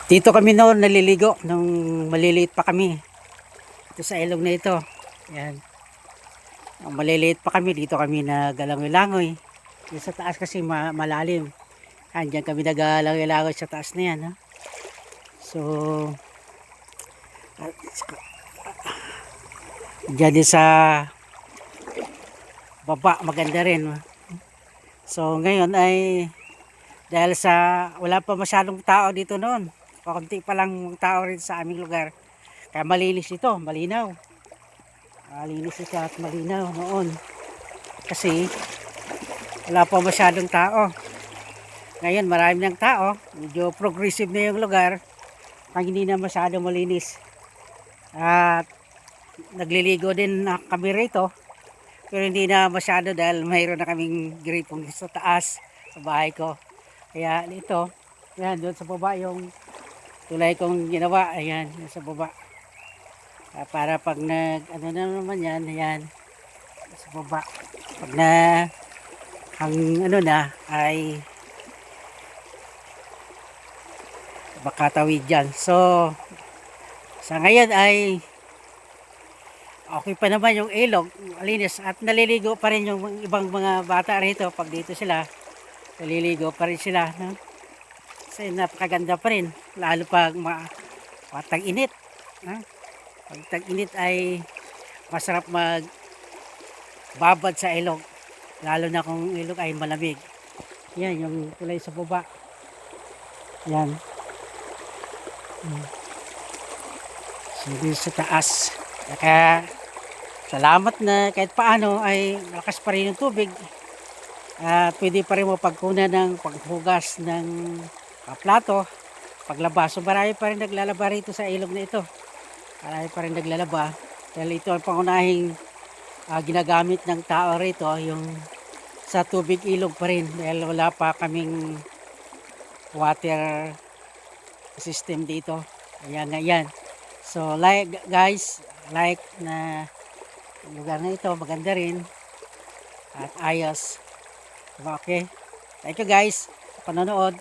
Dito kami noon naliligo nung maliliit pa kami. Ito sa ilog na ito. Yan. Nung maliliit pa kami, dito kami nagalangoy-langoy. Yung sa taas kasi malalim. Diyan kami nagalangoy-langoy sa taas na yan. Ha? So, diyan din sa baba, maganda rin. So, ngayon ay dahil sa wala pa masyadong tao dito noon. Pakunti pa lang tao rin sa aming lugar. Kaya malinis ito, malinaw. Malinis ito at malinaw noon. Kasi wala pa masyadong tao. Ngayon marami ng tao. Medyo progressive na yung lugar. Pag hindi na masyadong malinis. At nagliligo din na kami rito. Pero hindi na masyado dahil mayroon na kaming gripong sa taas sa bahay ko. Kaya ito, yan doon sa baba yung tulay kong ginawa, ayan, sa baba. Para pag ano na naman yan, ayan, sa baba. Pag ang ano na, ay baka tawid dyan. So, sa ngayon ay okay pa naman yung ilog, malinis. At naliligo pa rin yung ibang mga bata rito. Pag dito sila, naliligo pa rin sila. No? Kasi napakaganda pa rin. Lalo pag tag-init. Pag tag-init ay masarap magbabad sa ilog. Lalo na kung ilog ay malamig. Yan, yung tulay sa baba. Yan. So, dito sa taas. Kaya, salamat na kahit paano ay malakas pa rin yung tubig. Pwede pa rin mo pagkunan ng paghugas ng plato, paglaba. So marami pa rin naglalaba rito sa ilog na ito. Marami pa rin naglalaba. Dahil ito ang pangunahing ginagamit ng tao rito, yung sa tubig ilog pa rin. Dahil wala pa kaming water system dito. Ayan nga yan. So guys, like na lugar na ito, maganda rin. At ayos. Okay. Thank you guys sa panonood.